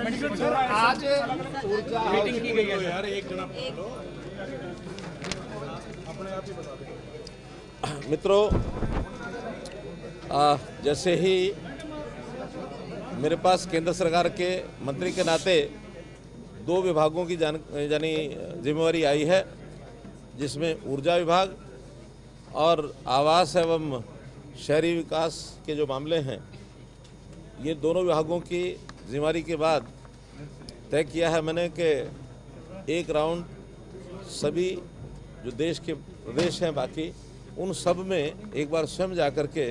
आज ऊर्जा मीटिंग की गई है यार, एक जना अपने आप ही बता दो। मित्रों, जैसे ही मेरे पास केंद्र सरकार के मंत्री के नाते दो विभागों की यानी जिम्मेवारी आई है, जिसमें ऊर्जा विभाग और आवास एवं शहरी विकास के जो मामले हैं, ये दोनों विभागों की जिम्मेवारी के बाद तय किया है मैंने कि एक राउंड सभी जो देश के प्रदेश हैं बाकी उन सब में एक बार स्वयं जा कर के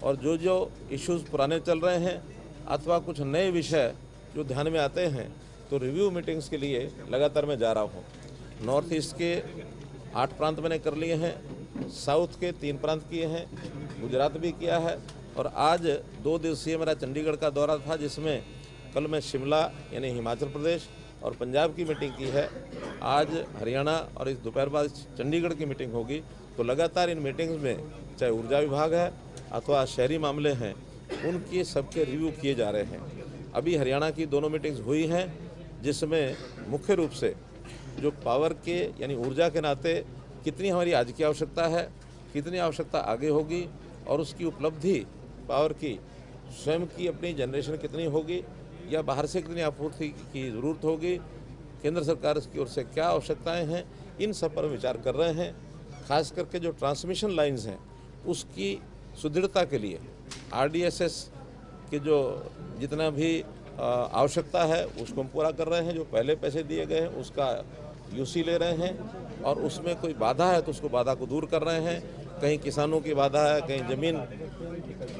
और जो जो इश्यूज़ पुराने चल रहे हैं अथवा कुछ नए विषय जो ध्यान में आते हैं तो रिव्यू मीटिंग्स के लिए लगातार मैं जा रहा हूँ। नॉर्थ ईस्ट के 8 प्रांत मैंने कर लिए हैं, साउथ के 3 प्रांत किए हैं, गुजरात भी किया है और आज 2 दिवसीय मेरा चंडीगढ़ का दौरा था, जिसमें कल मैं शिमला यानी हिमाचल प्रदेश और पंजाब की मीटिंग की है। आज हरियाणा और इस दोपहर बाद चंडीगढ़ की मीटिंग होगी। तो लगातार इन मीटिंग्स में चाहे ऊर्जा विभाग है अथवा शहरी मामले हैं, उनके सबके रिव्यू किए जा रहे हैं। अभी हरियाणा की दोनों मीटिंग्स हुई हैं, जिसमें मुख्य रूप से जो पावर के यानी ऊर्जा के नाते कितनी हमारी आज की आवश्यकता है, कितनी आवश्यकता आगे होगी और उसकी उपलब्धि पावर की स्वयं की अपनी जनरेशन कितनी होगी या बाहर से कितनी आपूर्ति की ज़रूरत होगी, केंद्र सरकार की ओर से क्या आवश्यकताएं हैं, इन सब पर विचार कर रहे हैं। खास करके जो ट्रांसमिशन लाइंस हैं उसकी सुदृढ़ता के लिए RDSS के जो जितना भी आवश्यकता है उसको हम पूरा कर रहे हैं। जो पहले पैसे दिए गए हैं उसका UC ले रहे हैं और उसमें कोई बाधा है तो उसको बाधा को दूर कर रहे हैं। कहीं किसानों की बाधा है, कहीं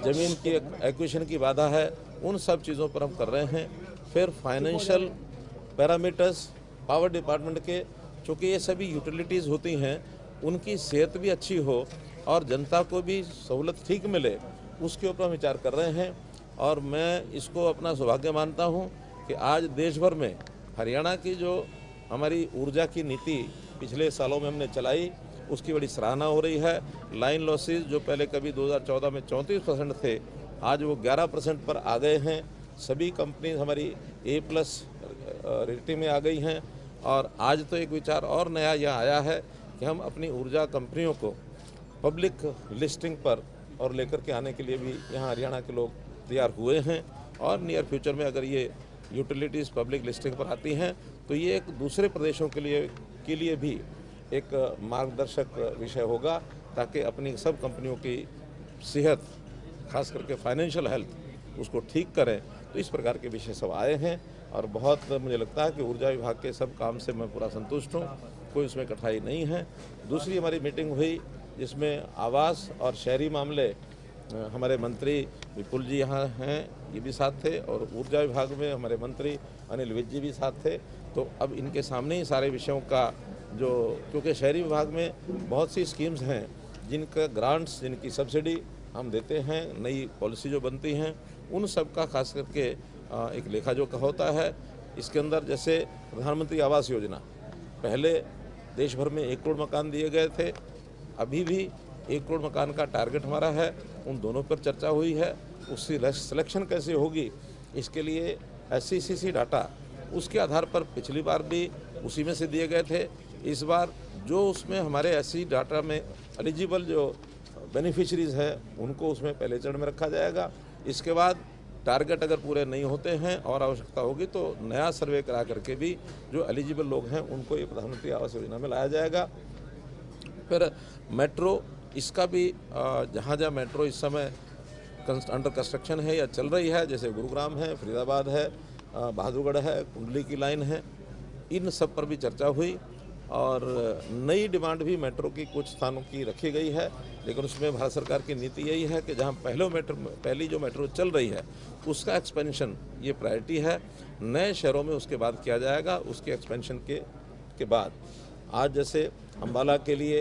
ज़मीन की एक्विजिशन की बाधा है, उन सब चीज़ों पर हम कर रहे हैं। फिर फाइनेंशियल पैरामीटर्स पावर डिपार्टमेंट के, चूँकि ये सभी यूटिलिटीज़ होती हैं, उनकी सेहत भी अच्छी हो और जनता को भी सहूलत ठीक मिले, उसके ऊपर हम विचार कर रहे हैं। और मैं इसको अपना सौभाग्य मानता हूं कि आज देश भर में हरियाणा की जो हमारी ऊर्जा की नीति पिछले सालों में हमने चलाई, उसकी बड़ी सराहना हो रही है। लाइन लॉसेज जो पहले कभी 2014 में 34% थे, आज वो 11% पर आ गए हैं। सभी कंपनी हमारी A+ रेटिंग में आ गई हैं और आज तो एक विचार और नया यहाँ आया है कि हम अपनी ऊर्जा कंपनियों को पब्लिक लिस्टिंग पर और लेकर के आने के लिए भी यहाँ हरियाणा के लोग तैयार हुए हैं। और नियर फ्यूचर में अगर ये यूटिलिटीज़ पब्लिक लिस्टिंग पर आती हैं तो ये एक दूसरे प्रदेशों के लिए भी एक मार्गदर्शक विषय होगा, ताकि अपनी सब कंपनियों की सेहत खास करके फाइनेंशियल हेल्थ उसको ठीक करें। तो इस प्रकार के विषय सब आए हैं और बहुत मुझे लगता है कि ऊर्जा विभाग के सब काम से मैं पूरा संतुष्ट हूँ, कोई उसमें कठिनाई नहीं है। दूसरी हमारी मीटिंग हुई जिसमें आवास और शहरी मामले हमारे मंत्री विपुल जी यहाँ हैं, ये भी साथ थे, और ऊर्जा विभाग में हमारे मंत्री अनिल विज जी भी साथ थे। तो अब इनके सामने ही सारे विषयों का जो, क्योंकि शहरी विभाग में बहुत सी स्कीम्स हैं जिनका ग्रांट्स, जिनकी सब्सिडी हम देते हैं, नई पॉलिसी जो बनती हैं उन सब का खास करके एक लेखा जोखा होता है। इसके अंदर जैसे प्रधानमंत्री आवास योजना, पहले देश भर में 1 करोड़ मकान दिए गए थे, अभी भी 1 करोड़ मकान का टारगेट हमारा है। उन दोनों पर चर्चा हुई है। उसकी सिलेक्शन कैसे होगी, इसके लिए SCCC डाटा, उसके आधार पर पिछली बार भी उसी में से दिए गए थे। इस बार जो उसमें हमारे SC डाटा में एलिजिबल जो बेनिफिशरीज़ हैं उनको उसमें पहले चरण में रखा जाएगा। इसके बाद टारगेट अगर पूरे नहीं होते हैं और आवश्यकता होगी तो नया सर्वे करा करके भी जो एलिजिबल लोग हैं उनको ये प्रधानमंत्री आवास योजना में लाया जाएगा। फिर मेट्रो, इसका भी जहाँ जहाँ मेट्रो इस समय अंडर कंस्ट्रक्शन है या चल रही है, जैसे गुरुग्राम है, फरीदाबाद है, बहादुरगढ़ है, कुंडली की लाइन है, इन सब पर भी चर्चा हुई। और नई डिमांड भी मेट्रो की कुछ स्थानों की रखी गई है, लेकिन उसमें भारत सरकार की नीति यही है कि जहां पहली जो मेट्रो चल रही है उसका एक्सपेंशन ये प्रायोरिटी है। नए शहरों में उसके बाद किया जाएगा, उसके एक्सपेंशन के बाद। आज जैसे अम्बाला के लिए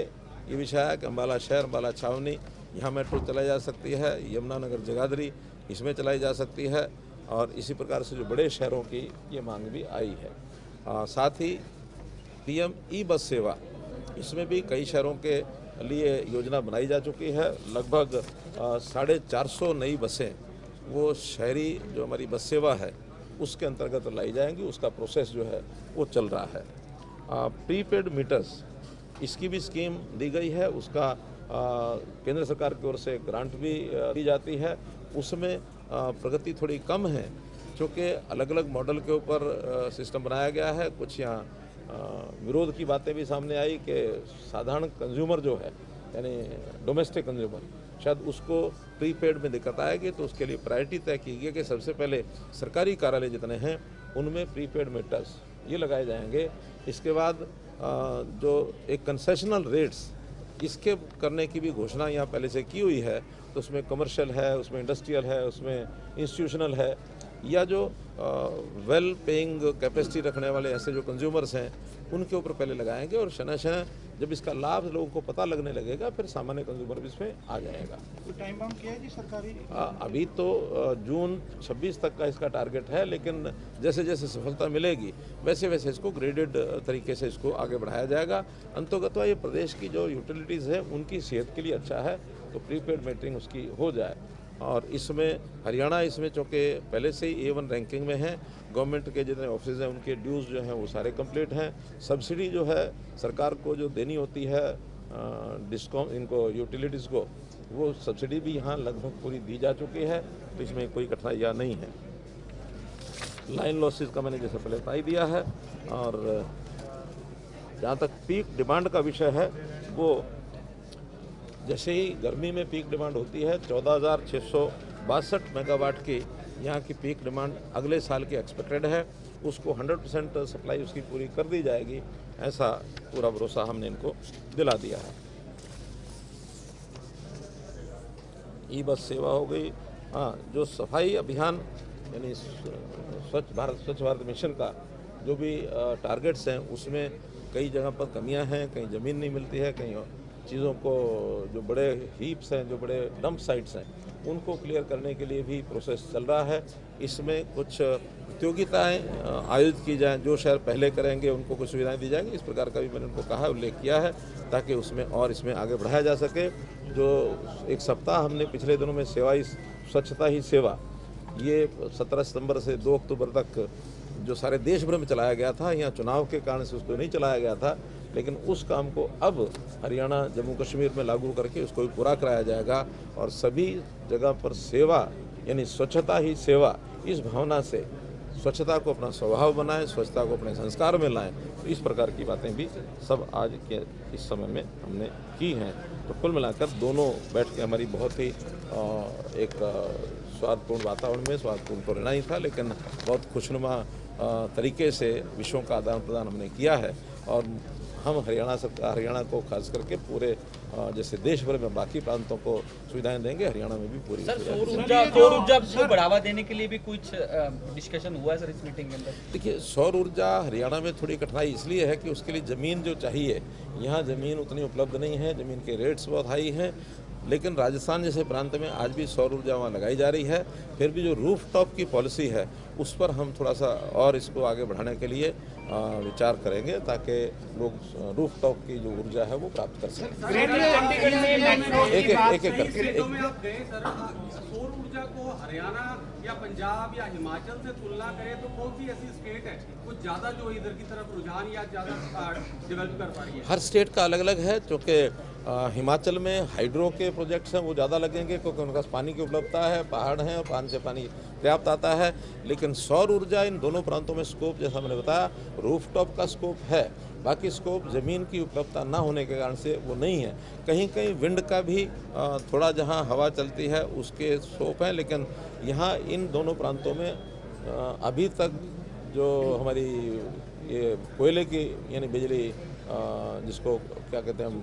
ये विषय है कि अम्बाला शहर, अम्बाला छावनी, यहाँ मेट्रो चलाई जा सकती है। यमुनानगर जगाधरी इसमें चलाई जा सकती है। और इसी प्रकार से जो बड़े शहरों की ये मांग भी आई है। साथ ही PM ई-बस सेवा, इसमें भी कई शहरों के लिए योजना बनाई जा चुकी है। लगभग 450 नई बसें वो शहरी जो हमारी बस सेवा है उसके अंतर्गत लाई जाएंगी। उसका प्रोसेस जो है वो चल रहा है। प्रीपेड मीटर्स, इसकी भी स्कीम दी गई है। उसका केंद्र सरकार की ओर से ग्रांट भी दी जाती है। उसमें प्रगति थोड़ी कम है क्योंकि अलग अलग मॉडल के ऊपर सिस्टम बनाया गया है। कुछ यहाँ विरोध की बातें भी सामने आई कि साधारण कंज्यूमर जो है यानी डोमेस्टिक कंज्यूमर, शायद उसको प्रीपेड में दिक्कत आएगी। तो उसके लिए प्रायोरिटी तय की गई कि सबसे पहले सरकारी कार्यालय जितने हैं उनमें प्रीपेड मीटर्स ये लगाए जाएंगे। इसके बाद जो एक कंसेशनल रेट्स इसके करने की भी घोषणा यहाँ पहले से की हुई है। तो उसमें कमर्शियल है, उसमें इंडस्ट्रियल है, उसमें इंस्टीट्यूशनल है, या जो वेल पेइंग कैपेसिटी रखने वाले ऐसे जो कंज्यूमर्स हैं उनके ऊपर पहले लगाएंगे। और शनह जब इसका लाभ लोगों को पता लगने लगेगा फिर सामान्य कंज्यूमर भी इसमें आ जाएगा। तो टाइम बाउंड किया है जी सरकारी? अभी तो जून 26 तक का इसका टारगेट है, लेकिन जैसे जैसे सफलता मिलेगी वैसे वैसे इसको ग्रेडेड तरीके से इसको आगे बढ़ाया जाएगा। अंततः ये प्रदेश की जो यूटिलिटीज़ है उनकी सेहत के लिए अच्छा है, तो प्रीपेड मीटरिंग उसकी हो जाए। और इसमें हरियाणा इसमें चूँकि पहले से ही A1 रैंकिंग में है। गवर्नमेंट के जितने ऑफिस हैं उनके ड्यूज़ जो हैं वो सारे कंप्लीट हैं। सब्सिडी जो है सरकार को जो देनी होती है डिस्कॉम इनको यूटिलिटीज़ को, वो सब्सिडी भी यहाँ लगभग पूरी दी जा चुकी है। तो इसमें कोई कठिनाइयाँ नहीं है। लाइन लॉसेस का मैंने जैसे पहले बता दिया है। और जहाँ तक पीक डिमांड का विषय है, वो जैसे ही गर्मी में पीक डिमांड होती है 14,662 मेगावाट की यहाँ की पीक डिमांड अगले साल की एक्सपेक्टेड है। उसको 100% सप्लाई उसकी पूरी कर दी जाएगी, ऐसा पूरा भरोसा हमने इनको दिला दिया है। ई बस सेवा हो गई। हाँ, जो सफाई अभियान यानी स्वच्छ भारत मिशन का जो भी टारगेट्स हैं उसमें कई जगह पर कमियां हैं, कहीं ज़मीन नहीं मिलती है, कहीं चीज़ों को जो बड़े हीप्स हैं, जो बड़े डंप साइट्स हैं उनको क्लियर करने के लिए भी प्रोसेस चल रहा है। इसमें कुछ प्रतियोगिताएं आयोजित की जाएं, जो शहर पहले करेंगे उनको कुछ सुविधाएं दी जाएंगी। इस प्रकार का भी मैंने उनको कहा, उल्लेख किया है, ताकि उसमें और इसमें आगे बढ़ाया जा सके। जो एक सप्ताह हमने पिछले दिनों में स्वच्छता ही सेवा, ये 17 सितंबर से 2 अक्टूबर तक जो सारे देश भर में चलाया गया था, यहाँ चुनाव के कारण से उसको नहीं चलाया गया था, लेकिन उस काम को अब हरियाणा जम्मू कश्मीर में लागू करके उसको भी पूरा कराया जाएगा। और सभी जगह पर सेवा यानी स्वच्छता ही सेवा, इस भावना से स्वच्छता को अपना स्वभाव बनाएं, स्वच्छता को अपने संस्कार में लाएं। तो इस प्रकार की बातें भी सब आज के इस समय में हमने की हैं। तो कुल मिलाकर दोनों बैठ के हमारी बहुत ही एक स्वादपूर्ण वातावरण में, स्वादपूर्ण तो रहना ही था, लेकिन बहुत खुशनुमा तरीके से विषयों का आदान प्रदान हमने किया है। और हम हरियाणा को खास करके पूरे जैसे देश भर में बाकी प्रांतों को सुविधाएं देंगे, हरियाणा में भी पूरी। सर, सौर ऊर्जा को बढ़ावा देने के लिए भी कुछ डिस्कशन हुआ है सर इस मीटिंग के अंदर? देखिए, सौर ऊर्जा हरियाणा में थोड़ी कठिनाई इसलिए है कि उसके लिए ज़मीन जो चाहिए, यहाँ ज़मीन उतनी उपलब्ध नहीं है, ज़मीन के रेट्स बहुत हाई हैं। लेकिन राजस्थान जैसे प्रांत में आज भी सौर ऊर्जा वहाँ लगाई जा रही है। फिर भी जो रूफ टॉप की पॉलिसी है उस पर हम थोड़ा सा और इसको आगे बढ़ाने के लिए विचार करेंगे, ताकि लोग रूफ टॉप की जो ऊर्जा है वो प्राप्त कर सकें। एक करके सौर ऊर्जा को हरियाणा या पंजाब या हिमाचल से तुलना करें तो कौन सी ऐसी स्टेट है कुछ ज़्यादा जो इधर की तरफ रुझान या ज़्यादा डेवलप कर पा रही है? हर स्टेट का अलग अलग है, क्योंकि हिमाचल में हाइड्रो के प्रोजेक्ट्स हैं वो ज़्यादा लगेंगे क्योंकि उनके पास पानी की उपलब्धता है, पहाड़ हैं और पानी से पानी पर्याप्त आता है। लेकिन सौर ऊर्जा इन दोनों प्रांतों में स्कोप, जैसा मैंने बताया, रूफटॉप का स्कोप है, बाकी स्कोप ज़मीन की उपलब्धता ना होने के कारण से वो नहीं है। कहीं कहीं विंड का भी थोड़ा जहाँ हवा चलती है उसके स्कोप हैं, लेकिन यहाँ इन दोनों प्रांतों में अभी तक जो हमारी ये कोयले की यानी बिजली जिसको क्या कहते हैं हम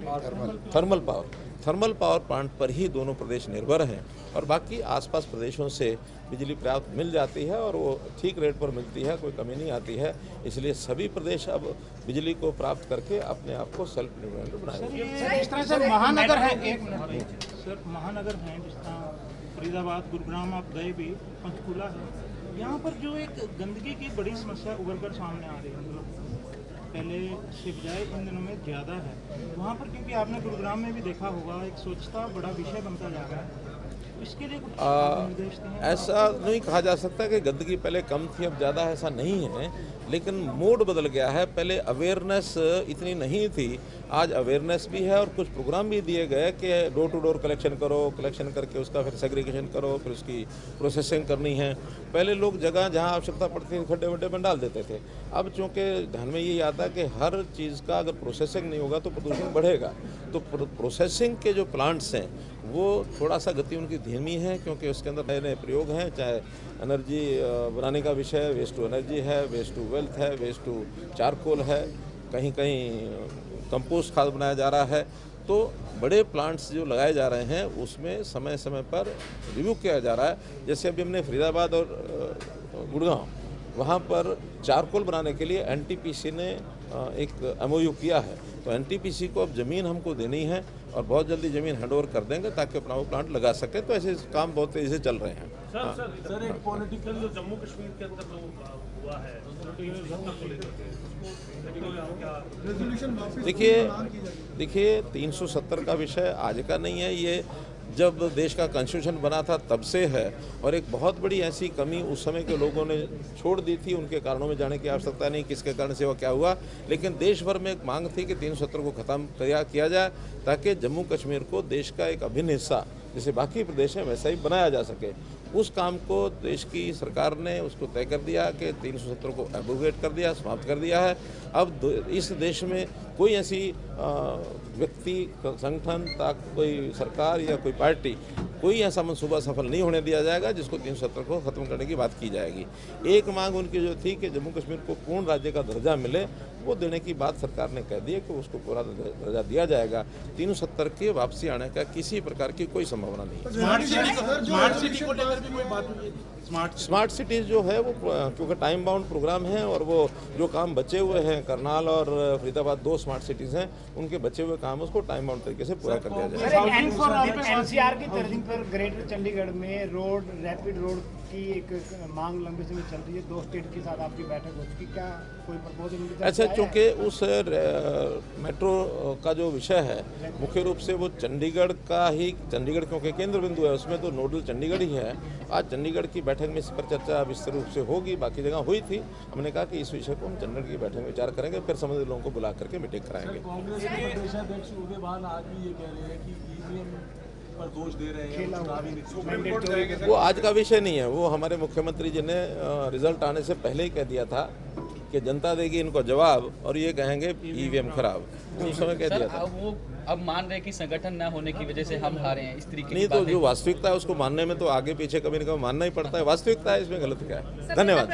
थर्मल पावर प्लांट पर ही दोनों प्रदेश निर्भर हैं। और बाकी आसपास प्रदेशों से बिजली पर्याप्त मिल जाती है और वो ठीक रेट पर मिलती है, कोई कमी नहीं आती है। इसलिए सभी प्रदेश अब बिजली को प्राप्त करके अपने आप को सेल्फ डिपेंडेंट बनाएंगे। जिस तरह से महानगर है, एक मिनट सर, महानगर हैं जिस तरह फरीदाबाद, गुरुग्राम आप गए भी, पंचकूला है, यहाँ पर जो एक गंदगी की बड़ी समस्या उभर कर सामने आ रही है, मतलब पहले से बजाय इन दिनों में ज़्यादा है वहाँ पर, क्योंकि आपने गुरुग्राम में भी देखा होगा एक स्वच्छता बड़ा विषय बनता जा रहा है। इसके लिए कुछ निर्देश दिए हैं? ऐसा नहीं कहा जा सकता कि गंदगी पहले कम थी अब ज़्यादा, ऐसा नहीं है, लेकिन मोड बदल गया है। पहले अवेयरनेस इतनी नहीं थी, आज अवेयरनेस भी है और कुछ प्रोग्राम भी दिए गए कि डोर टू डोर कलेक्शन करो, कलेक्शन करके उसका फिर सेग्रीगेशन करो, फिर उसकी प्रोसेसिंग करनी है। पहले लोग जगह जहाँ आवश्यकता पड़ती थी खड्डे वड्डे में डाल देते थे। अब चूँकि ध्यान में यही आता है कि हर चीज़ का अगर प्रोसेसिंग नहीं होगा तो प्रदूषण बढ़ेगा, तो प्रोसेसिंग के जो प्लांट्स हैं वो थोड़ा सा गति उनकी धीमी है, क्योंकि उसके अंदर नए नए प्रयोग हैं, चाहे एनर्जी बनाने का विषय, वेस्ट टू एनर्जी है, वेस्ट टू वेल्थ है, वेस्ट टू चारकोल है, कहीं कहीं कंपोस्ट खाद बनाया जा रहा है। तो बड़े प्लांट्स जो लगाए जा रहे हैं उसमें समय समय पर रिव्यू किया जा रहा है। जैसे अभी हमने फरीदाबाद और गुड़गांव वहाँ पर चारकोल बनाने के लिए एनटीपीसी ने एक एमओयू किया है, तो एनटीपीसी को अब ज़मीन हमको देनी है और बहुत जल्दी ज़मीन हैंडओवर कर देंगे ताकि अपना वो प्लांट लगा सके। तो ऐसे काम बहुत तेज़ी से चल रहे हैं। सर एक पॉलिटिकल जो जम्मू कश्मीर के अंदर जो हुआ है देखिए 370 का विषय आज का नहीं है, ये जब देश का कॉन्स्टिट्यूशन बना था तब से है, और एक बहुत बड़ी ऐसी कमी उस समय के लोगों ने छोड़ दी थी। उनके कारणों में जाने की आवश्यकता नहीं, किसके कारण से वो क्या हुआ, लेकिन देश भर में एक मांग थी कि 370 को ख़त्म किया जाए ताकि जम्मू कश्मीर को देश का एक अभिन्न हिस्सा जैसे बाकी प्रदेश हैं वैसा ही बनाया जा सके। उस काम को देश की सरकार ने उसको तय कर दिया कि 370 को एब्रोगेट कर दिया, समाप्त कर दिया है। अब इस देश में कोई ऐसी व्यक्ति, संगठन, कोई सरकार या कोई पार्टी, कोई ऐसा मंसूबा सफल नहीं होने दिया जाएगा जिसको 370 को ख़त्म करने की बात की जाएगी। एक मांग उनकी जो थी कि जम्मू कश्मीर को पूर्ण राज्य का दर्जा मिले, वो देने की बात सरकार ने कह दी है कि उसको पूरा दर्जा दिया जाएगा। 370 के वापसी आने का किसी प्रकार की कोई संभावना नहीं है। स्मार्ट सिटीज़ जो है वो क्योंकि टाइम बाउंड प्रोग्राम है और वो जो काम बचे हुए हैं, करनाल और फरीदाबाद 2 स्मार्ट सिटीज़ हैं, उनके बचे हुए काम उसको टाइम बाउंड तरीके से पूरा कर दिया जाएगा। एनसीआर की तर्ज पर ग्रेटर चंडीगढ़ में रोड, रैपिड रोड की एक मांग लंबे समय चल रही है। 2 स्टेट के साथ आपकी बैठक हो चुकी, क्या कोई प्रपोजल? अच्छा, चूँकि उस मेट्रो का जो विषय है मुख्य रूप से वो चंडीगढ़ का ही, चंडीगढ़ क्योंकि केंद्र बिंदु है उसमें, तो नोडल चंडीगढ़ ही है। आज चंडीगढ़ की बैठक में इस पर चर्चा विस्तृत रूप से होगी, बाकी जगह हुई थी। हमने कहा कि इस विषय को हम चंडीगढ़ की बैठक में विचार करेंगे, फिर संबंधित लोगों को बुला करके मीटिंग कराएंगे। कांग्रेस के प्रदेशाध्यक्ष उदय भान आज भी ये कह रहे हैं कि ईवीएम पर दोष दे रहे हैं। वो आज का विषय नहीं है, वो हमारे मुख्यमंत्री जी ने रिजल्ट आने से पहले ही कह दिया था कि जनता देगी इनको जवाब और ये कहेंगे ईवीएम खराब, तो उस समय कह दिया था। वो अब मान रहे कि संगठन न होने की वजह से हम हारे हैं, इस तरीके नहीं, तो जो वास्तविकता है उसको मानने में तो आगे पीछे कभी न कभी मानना ही पड़ता है। वास्तविकता है, इसमें गलत क्या है। धन्यवाद।